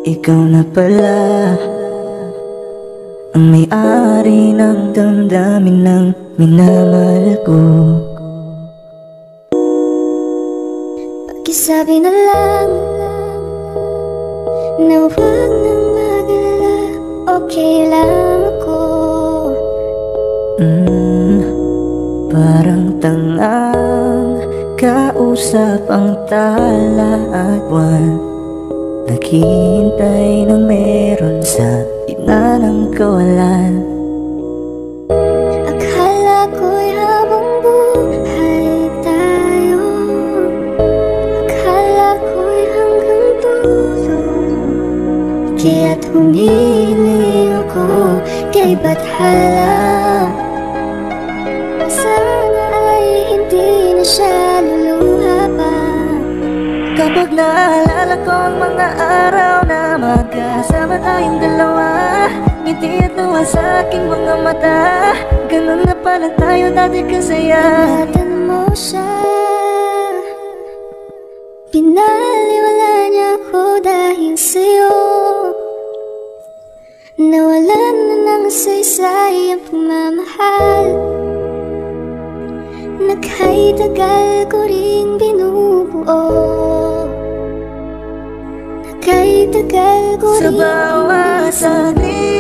ikaw na pala ang may-ari ng damdamin ng minamahal ko. Pakisabi na lang na huwag nang mag-alala, okay lang ako. Parang tangang kausap ang tala at buwan, naghihintay ng meron sa gitna ng kawalan. Akala ko'y habang buhay tayo, akala ko'y hanggang dulo, kaya't humiling ako kay Bathala. Sana ay hindi na siya luluha pa. Kapag naalala ko ang mga araw na magkasama tayong dalawa, ngiti at luha sa aking mga mata, ganun na pala tayo dati kasaya. Ingatan mo siya, pinaliwala niya ako dahil sa'yo. Nawalan na ng saysay ang pagmamahal na kahit tagal ko rin binubuo, na kahit tagal ko Sa rin bawat saglit